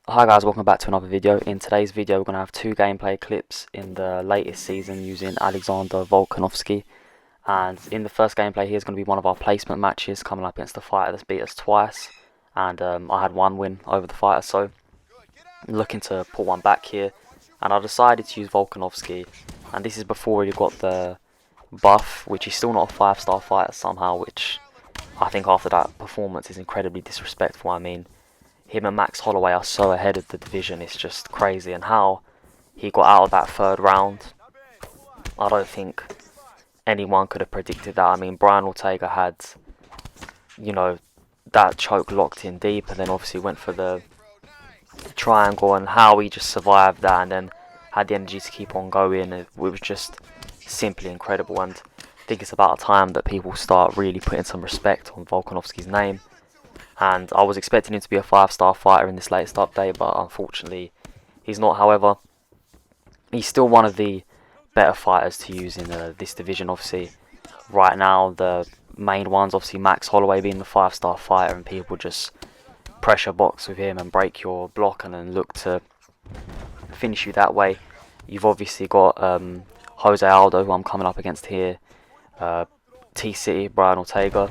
Hi guys, welcome back to another video. In today's video we're going to have two gameplay clips in the latest season using Alexander Volkanovski. And in the first gameplay here is going to be one of our placement matches coming up against a fighter that's beat us twice. And I had one win over the fighter, so I'm looking to put one back here. And I decided to use Volkanovski. And this is before he got the buff, which is still not a 5-star fighter somehow, which I think after that performance is incredibly disrespectful. I mean, him and Max Holloway are so ahead of the division, it's just crazy. And how he got out of that third round, I don't think anyone could have predicted that. I mean, Brian Ortega had, that choke locked in deep, and then obviously went for the triangle, and how he just survived that and then had the energy to keep on going. It was just simply incredible, and I think it's about time that people start really putting some respect on Volkanovski's name. And I was expecting him to be a 5-star fighter in this latest update, but unfortunately he's not. However, he's still one of the better fighters to use in this division. Obviously, right now the main ones, obviously Max Holloway being the 5-star fighter, and people just pressure box with him and break your block and then look to finish you that way. You've obviously got Jose Aldo, who I'm coming up against here, T-City, Brian Ortega,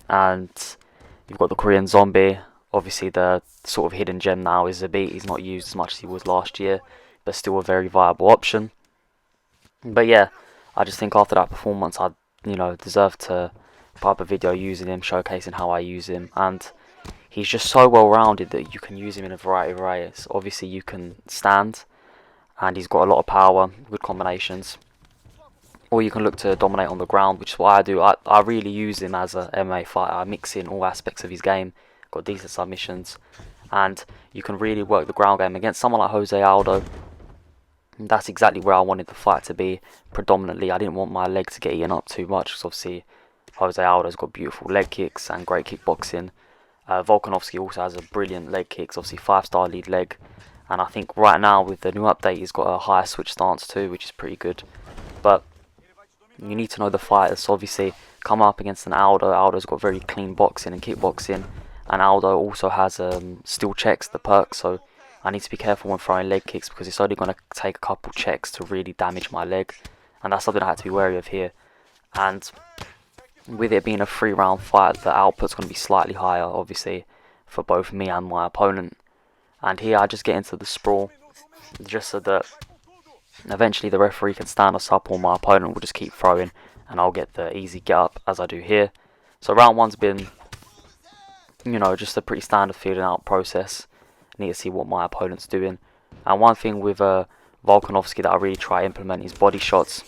and you've got the Korean Zombie. Obviously the sort of hidden gem now is Zabit. He's not used as much as he was last year, but still a very viable option. But yeah, I just think after that performance I deserve to put up a video using him, showcasing how I use him. And he's just so well rounded that you can use him in a variety of ways. Obviously you can stand, and he's got a lot of power, good combinations. Or you can look to dominate on the ground, which is what I do. I really use him as a MMA fighter. I mix in all aspects of his game, got decent submissions, and you can really work the ground game against someone like Jose Aldo. That's exactly where I wanted the fight to be predominantly. I didn't want my leg to get eaten up too much, because obviously Jose Aldo's got beautiful leg kicks and great kickboxing. Volkanovski also has a brilliant leg kicks, obviously 5-star lead leg, and I think right now with the new update he's got a higher switch stance too, which is pretty good. But you need to know the fighters. So obviously come up against an Aldo. Aldo's got very clean boxing and kickboxing, and Aldo also has steel checks, the perk, so I need to be careful when throwing leg kicks, because it's only going to take a couple checks to really damage my leg, and that's something I had to be wary of here. And with it being a 3-round fight, the output's going to be slightly higher obviously for both me and my opponent. And here I just get into the sprawl just so that eventually the referee can stand us up, or my opponent will just keep throwing and I'll get the easy get up as I do here. So round one's been, just a pretty standard feeling out process. Need to see what my opponent's doing. And one thing with Volkanovski that I really try to implement is body shots.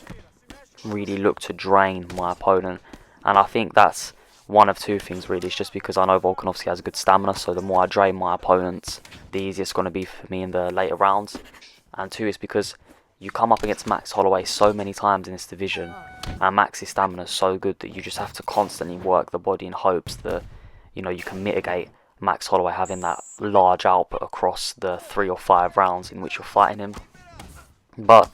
Really look to drain my opponent. And I think that's one of two things really. It's just because I know Volkanovski has good stamina, so the more I drain my opponents, the easier it's going to be for me in the later rounds. And two is because you come up against Max Holloway so many times in this division, and Max's stamina is so good that you just have to constantly work the body in hopes that you can mitigate Max Holloway having that large output across the 3 or 5 rounds in which you're fighting him. But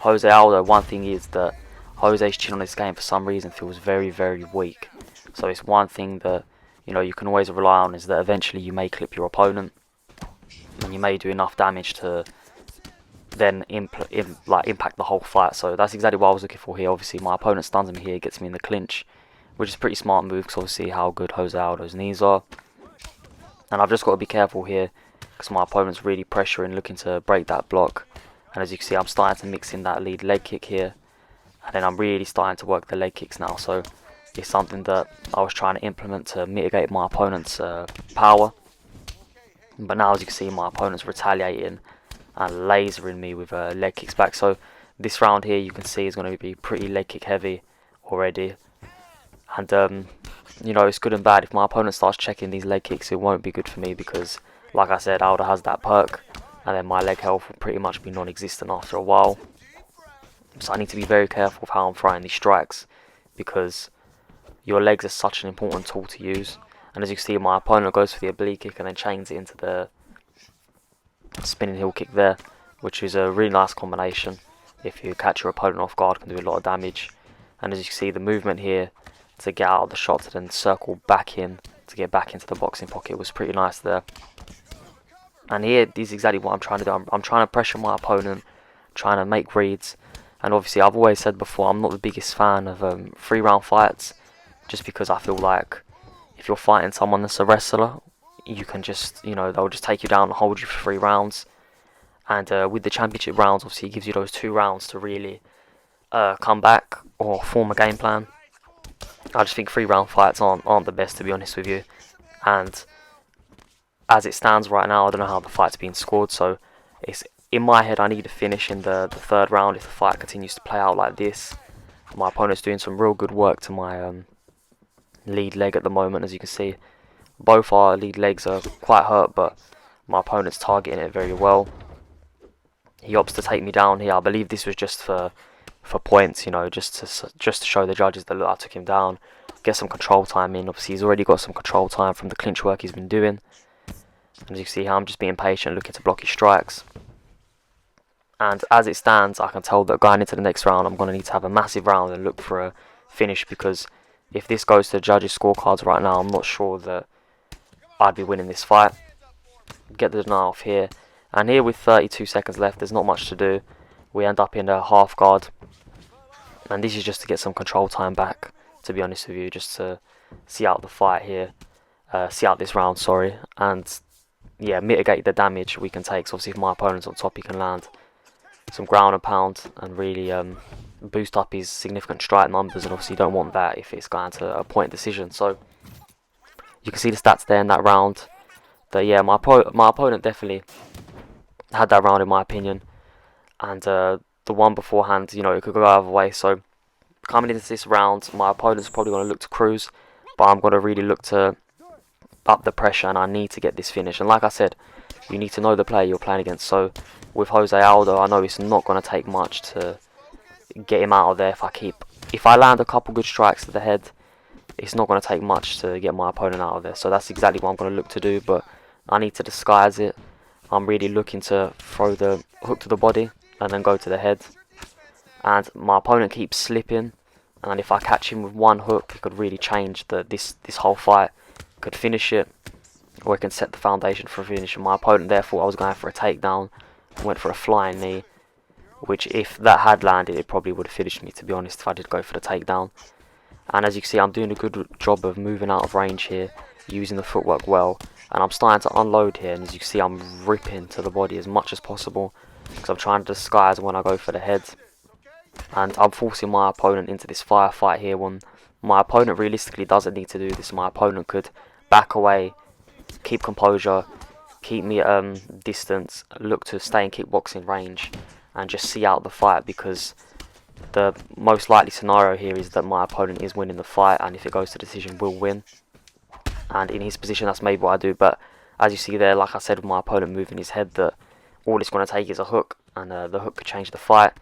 Jose Aldo, one thing is that Jose's chin on this game for some reason feels very, very weak. So it's one thing that you can always rely on, is that eventually you may clip your opponent and you may do enough damage to then impact the whole fight. So that's exactly what I was looking for here. Obviously my opponent stuns me here, gets me in the clinch, which is a pretty smart move, because obviously how good Jose Aldo's knees are. And I've just got to be careful here, because my opponent's really pressuring, looking to break that block. And as you can see, I'm starting to mix in that lead leg kick here, and then I'm really starting to work the leg kicks now. So it's something that I was trying to implement to mitigate my opponent's power. But now as you can see, my opponent's retaliating and lasering me with leg kicks back. So this round here you can see is going to be pretty leg kick heavy already. And it's good and bad. If my opponent starts checking these leg kicks, it won't be good for me, because like I said, Aldo has that perk, and then my leg health will pretty much be non-existent after a while. So I need to be very careful with how I'm throwing these strikes, because your legs are such an important tool to use. And as you can see, my opponent goes for the oblique kick and then chains it into the spinning heel kick there, which is a really nice combination. If you catch your opponent off guard, can do a lot of damage. And as you can see, the movement here to get out of the shot to then circle back in to get back into the boxing pocket was pretty nice there. And here is exactly what I'm trying to do. I'm trying to pressure my opponent, trying to make reads. And obviously, I've always said before, I'm not the biggest fan of 3-round fights, just because I feel like if you're fighting someone that's a wrestler, you can just, they'll just take you down and hold you for 3 rounds. And with the championship rounds, obviously, it gives you those 2 rounds to really come back or form a game plan. I just think 3-round fights aren't the best, to be honest with you. And as it stands right now, I don't know how the fight's being scored, so it's in my head I need to finish in the 3rd round if the fight continues to play out like this. My opponent's doing some real good work to my lead leg at the moment, as you can see. Both our lead legs are quite hurt, but my opponent's targeting it very well. He opts to take me down here. I believe this was just for points, just to show the judges that, look, I took him down, get some control time in. Obviously, he's already got some control time from the clinch work he's been doing. As you can see how I'm just being patient, looking to block his strikes. And as it stands, I can tell that going into the next round, I'm going to need to have a massive round and look for a finish, because if this goes to the judges' scorecards right now, I'm not sure that I'd be winning this fight. Get the denial off here. And here with 32 seconds left, there's not much to do. We end up in a half guard. And this is just to get some control time back, to be honest with you, just to see out the fight here. See out this round, sorry. And yeah, mitigate the damage we can take. So obviously if my opponent's on top, he can land some ground and pound and really boost up his significant strike numbers, and obviously you don't want that if it's going to a point decision. So you can see the stats there in that round. That yeah, my opponent definitely had that round in my opinion, and the one beforehand, it could go either way. So coming into this round, my opponent's probably going to look to cruise, but I'm going to really look to up the pressure, and I need to get this finish. And like I said, you need to know the player you're playing against. So with Jose Aldo, I know it's not going to take much to get him out of there. If I land a couple good strikes to the head, it's not going to take much to get my opponent out of there. So that's exactly what I'm going to look to do, but I need to disguise it. I'm really looking to throw the hook to the body and then go to the head. And my opponent keeps slipping, and if I catch him with one hook, it could really change this whole fight. Could finish it, or it can set the foundation for a finish. And my opponent there thought I was going for a takedown, went for a flying knee, which if that had landed, it probably would have finished me, to be honest, if I did go for the takedown. And as you can see, I'm doing a good job of moving out of range here, using the footwork well, and I'm starting to unload here. And as you can see, I'm ripping to the body as much as possible, because I'm trying to disguise when I go for the head. And I'm forcing my opponent into this firefight here, when my opponent realistically doesn't need to do this. My opponent could back away, keep composure, keep me at distance, look to stay in kickboxing range, and just see out the fight, because the most likely scenario here is that my opponent is winning the fight, and if it goes to decision, will win. And in his position, that's maybe what I do. But as you see there, like I said, with my opponent moving his head, that all it's going to take is a hook, and the hook could change the fight.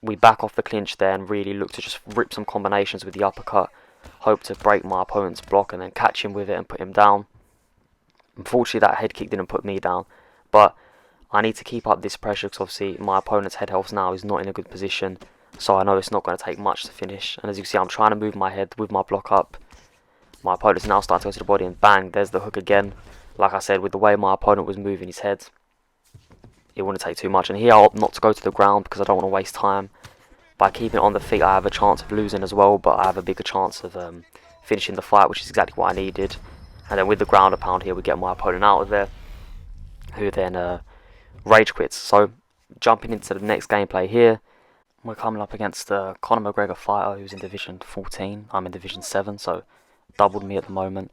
We back off the clinch there and really look to just rip some combinations with the uppercut, hope to break my opponent's block and then catch him with it and put him down. Unfortunately, that head kick didn't put me down, but I need to keep up this pressure, because obviously my opponent's head health now is not in a good position, so I know it's not going to take much to finish. And as you can see, I'm trying to move my head with my block up. My opponent's now starting to go to the body, and bang, there's the hook again. Like I said, with the way my opponent was moving his head, it wouldn't take too much. And here I'll opt not to go to the ground, because I don't want to waste time. By keeping it on the feet, I have a chance of losing as well, but I have a bigger chance of finishing the fight, which is exactly what I needed. And then with the ground and pound here, we get my opponent out of there, who then rage quits. So jumping into the next gameplay here, we're coming up against a Conor McGregor fighter who's in Division 14. I'm in Division 7, so doubled me at the moment.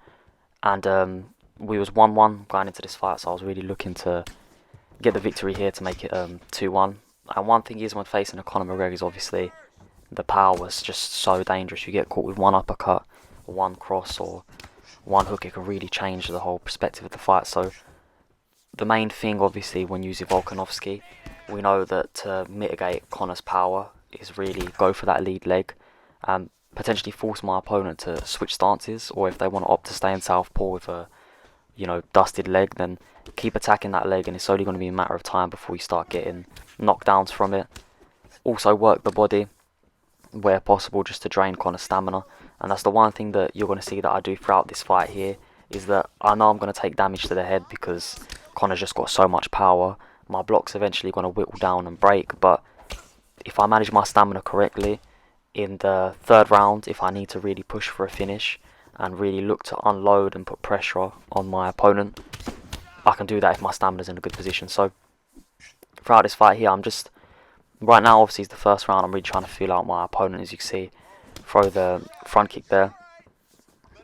And we was 1-1 going into this fight, so I was really looking to get the victory here to make it 2-1. And one thing is, when facing a Conor McGregor, is obviously the power was just so dangerous. You get caught with one uppercut, or one cross, or one hook, it can really change the whole perspective of the fight. So the main thing, obviously, when using Volkanovski, we know that to mitigate Conor's power is really go for that lead leg, and potentially force my opponent to switch stances, or if they want to opt to stay in southpaw with a dusted leg, then keep attacking that leg, and it's only going to be a matter of time before you start getting knockdowns from it. Also work the body where possible, just to drain Conor's stamina. And that's the one thing that you're going to see that I do throughout this fight here, is that I know I'm going to take damage to the head, because Conor's just got so much power. My block's eventually going to whittle down and break, but if I manage my stamina correctly, in the third round, if I need to really push for a finish and really look to unload and put pressure on my opponent, I can do that if my stamina's in a good position. So throughout this fight here, right now obviously it's the first round, I'm really trying to feel out my opponent. As you can see, throw the front kick there,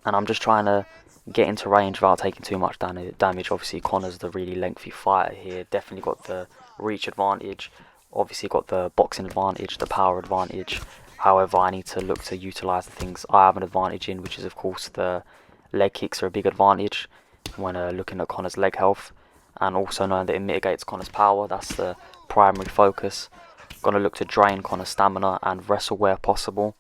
and I'm just trying to get into range without taking too much damage. Obviously Conor's the really lengthy fighter here, definitely got the reach advantage, obviously got the boxing advantage, the power advantage. However, I need to look to utilise the things I have an advantage in, which is of course the leg kicks are a big advantage when looking at Conor's leg health, and also knowing that it mitigates Conor's power. That's the primary focus. Gonna look to drain Conor's stamina and wrestle where possible.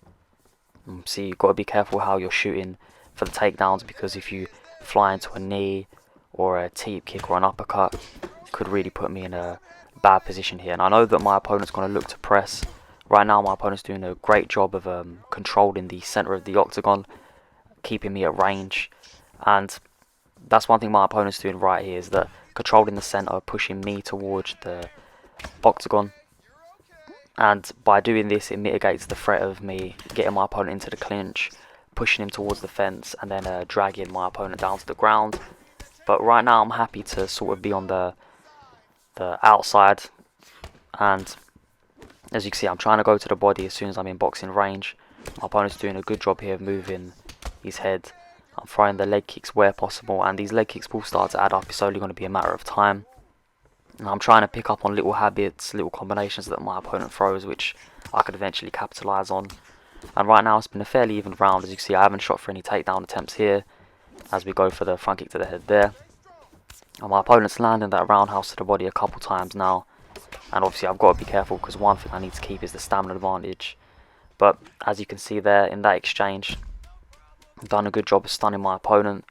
So you've got to be careful how you're shooting for the takedowns, because if you fly into a knee or a teep kick or an uppercut, could really put me in a bad position here. And I know that my opponent's going to look to press. Right now my opponent's doing a great job of controlling the centre of the octagon, keeping me at range, and that's one thing my opponent's doing right here, is that controlling the centre, pushing me towards the octagon. And by doing this, it mitigates the threat of me getting my opponent into the clinch, pushing him towards the fence, and then dragging my opponent down to the ground. But right now I'm happy to sort of be on the outside, and as you can see, I'm trying to go to the body as soon as I'm in boxing range. My opponent's doing a good job here of moving his head. I'm throwing the leg kicks where possible, and these leg kicks will start to add up. It's only going to be a matter of time. And I'm trying to pick up on little habits, little combinations that my opponent throws, which I could eventually capitalise on. And right now it's been a fairly even round. As you can see, I haven't shot for any takedown attempts here, as we go for the front kick to the head there. And my opponent's landing that roundhouse to the body a couple times now. And obviously I've got to be careful, because one thing I need to keep is the stamina advantage. But as you can see there, in that exchange, I've done a good job of stunning my opponent,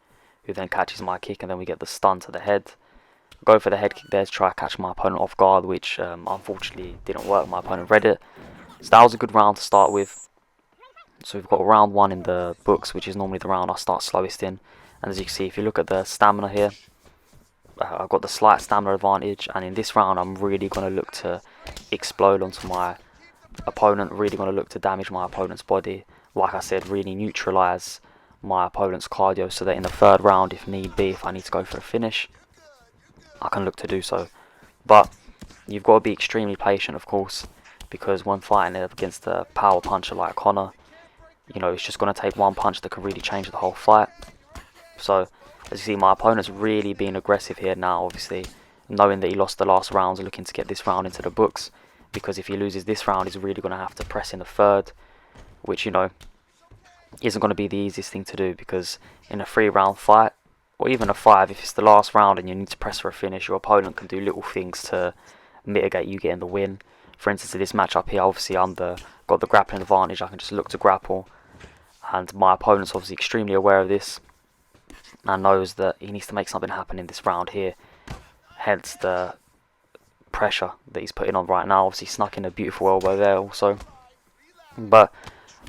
who then catches my kick, and then we get the stun to the head. Go for the head kick there to try to catch my opponent off guard, which unfortunately didn't work. My opponent read it. So that was a good round to start with. So we've got round 1 in the books, which is normally the round I start slowest in. And as you can see, if you look at the stamina here, I've got the slight stamina advantage, and in this round I'm really going to look to explode onto my opponent, really going to look to damage my opponent's body. Like I said, really neutralise my opponent's cardio, so that in the third round, if need be, if I need to go for a finish, I can look to do so. But you've got to be extremely patient, of course, because when fighting against a power puncher like Conor, you know, it's just going to take one punch that can really change the whole fight. So as you see, my opponent's really being aggressive here now, obviously, knowing that he lost the last rounds, looking to get this round into the books, because if he loses this round, he's really going to have to press in the third, which, you know, isn't going to be the easiest thing to do, because in a 3-round fight, or even a 5, if it's the last round and you need to press for a finish, your opponent can do little things to mitigate you getting the win. For instance, in this matchup here, obviously got the grappling advantage. I can just look to grapple, and my opponent's obviously extremely aware of this and knows that he needs to make something happen in this round here, hence the pressure that he's putting on right now. Obviously snuck in a beautiful elbow there also, but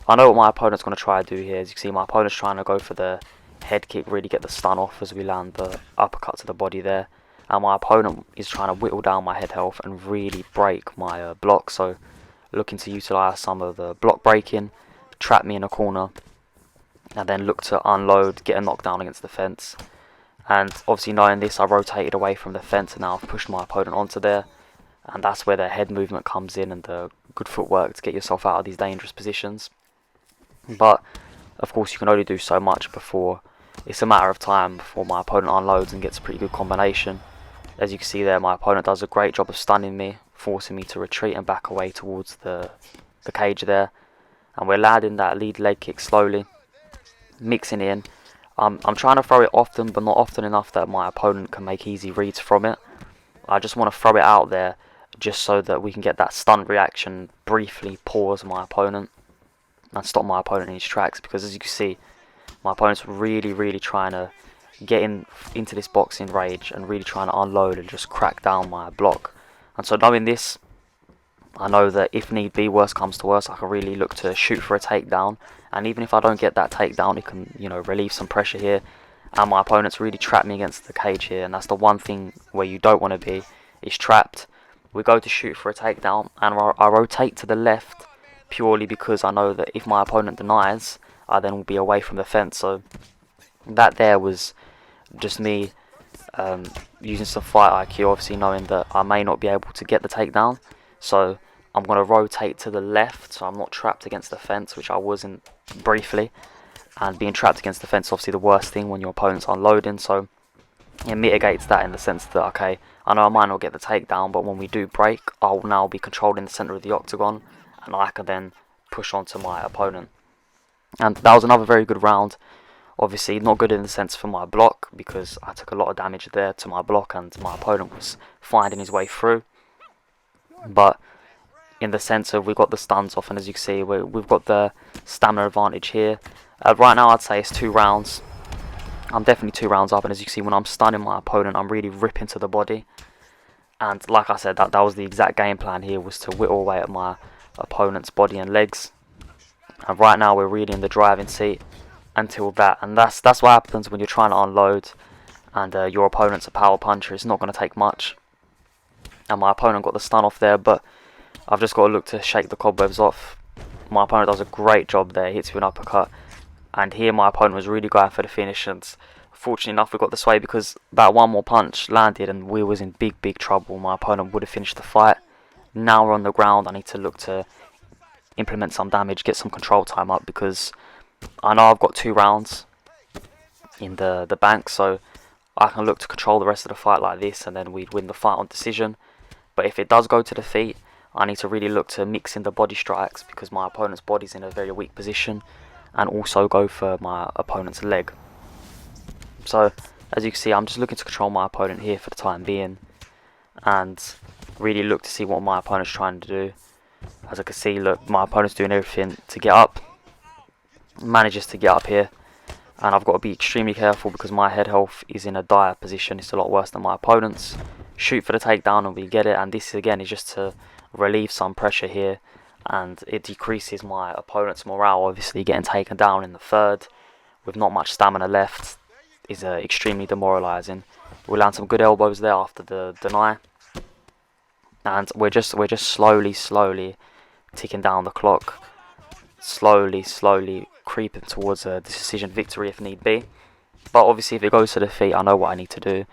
I know what my opponent's going to try to do here. As you can see, my opponent's trying to go for the head kick, really get the stun off as we land the uppercut to the body there, and my opponent is trying to whittle down my head health and really break my block. So looking to utilise some of the block breaking, trap me in a corner, and then look to unload, get a knockdown against the fence. And obviously knowing this, I rotated away from the fence, and now I've pushed my opponent onto there, and that's where the head movement comes in and the good footwork to get yourself out of these dangerous positions. But of course you can only do so much before it's a matter of time before my opponent unloads and gets a pretty good combination. As you can see there, my opponent does a great job of stunning me, forcing me to retreat and back away towards the cage there, and we're landing that lead leg kick slowly, mixing in. I'm trying to throw it often, but not often enough that my opponent can make easy reads from it. I just want to throw it out there just so that we can get that stunned reaction, briefly pause my opponent and stop my opponent in his tracks, because as you can see, my opponent's really trying to get into this boxing rage and really trying to unload and just crack down my block. And so knowing this, I know that if need be, worst comes to worst, I can really look to shoot for a takedown, and even if I don't get that takedown, it can, you know, relieve some pressure here and my opponent's really trapped me against the cage here, and that's the one thing where you don't want to be, is trapped. We go to shoot for a takedown, and I rotate to the left purely because I know that if my opponent denies, I then will be away from the fence. So that there was just me using some fight IQ, obviously knowing that I may not be able to get the takedown. So I'm going to rotate to the left so I'm not trapped against the fence, which I wasn't briefly. And being trapped against the fence is obviously the worst thing when your opponent's unloading. So it mitigates that in the sense that, okay, I know I might not get the takedown, but when we do break, I'll now be controlling the centre of the octagon, and I can then push on to my opponent. And that was another very good round. Obviously not good in the sense for my block, because I took a lot of damage there to my block and my opponent was finding his way through. But in the sense of we got the stuns off, and as you can see, we've got the stamina advantage here. Right now I'd say it's 2 rounds. I'm definitely 2 rounds up, and as you can see, when I'm stunning my opponent, I'm really ripping to the body. And like I said, that was the exact game plan here, was to whittle away at my opponent's body and legs. And right now we're really in the driving seat until that, and that's what happens when you're trying to unload and your opponent's a power puncher. It's not going to take much, and my opponent got the stun off there, but I've just got to look to shake the cobwebs off. My opponent does a great job there, hits with an uppercut, and here my opponent was really going for the finish, and fortunately enough we got this way because that one more punch landed and we was in big trouble. My opponent would have finished the fight. Now we're on the ground, I need to look to implement some damage, get some control time up, because I know I've got 2 rounds in the bank, so I can look to control the rest of the fight like this, and then we'd win the fight on decision. But if it does go to the feet, I need to really look to mix in the body strikes, because my opponent's body's in a very weak position, and also go for my opponent's leg. So as you can see, I'm just looking to control my opponent here for the time being, and really look to see what my opponent's trying to do. As I can see, look, my opponent's doing everything to get up, manages to get up here, and I've got to be extremely careful because my head health is in a dire position. It's a lot worse than my opponent's. Shoot for the takedown and we get it, and this again is just to relieve some pressure here, and it decreases my opponent's morale. Obviously getting taken down in the third with not much stamina left is extremely demoralising. We land some good elbows there after the deny, and we're just slowly ticking down the clock, slowly creeping towards a decision victory if need be. But obviously if it goes to the feet, I know what I need to do.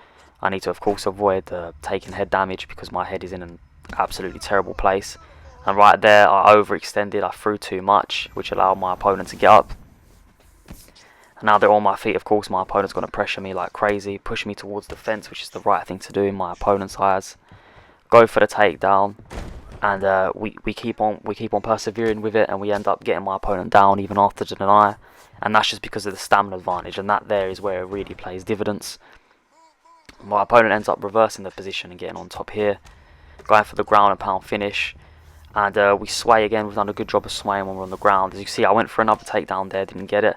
I need to of course avoid taking head damage, because my head is in an absolutely terrible place. And right there I overextended, I threw too much, which allowed my opponent to get up. And now they're on my feet, of course my opponent's going to pressure me like crazy, push me towards the fence, which is the right thing to do in my opponent's eyes. Go for the takedown, and we keep on persevering with it, and we end up getting my opponent down even after the deny, and that's just because of the stamina advantage, and that there is where it really plays dividends. My opponent ends up reversing the position and getting on top here, going for the ground and pound finish, and we sway again. We've done a good job of swaying when we're on the ground. As you can see, I went for another takedown there, didn't get it.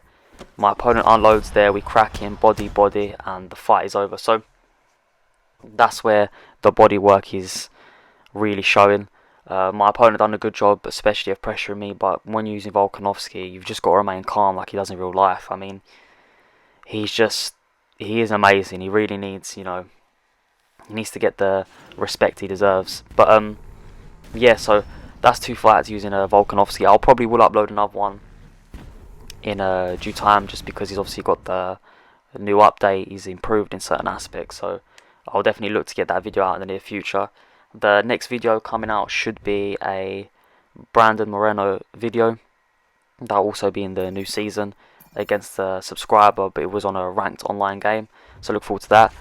My opponent unloads there, we crack in, body, and the fight is over. So that's where the body work is really showing. My opponent done a good job, especially of pressuring me, but when using Volkanovski, you've just got to remain calm like he does in real life. I mean, he is amazing. He really needs, he needs to get the respect he deserves. But yeah, so that's 2 fights using Volkanovski. I'll probably will upload another one in due time, just because he's obviously got the new update. He's improved in certain aspects, so I'll definitely look to get that video out in the near future. The next video coming out should be a Brandon Moreno video. That'll also be in the new season against a subscriber, but it was on a ranked online game, so look forward to that.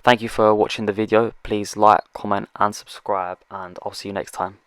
Thank you for watching the video. Please like, comment and subscribe, and I'll see you next time.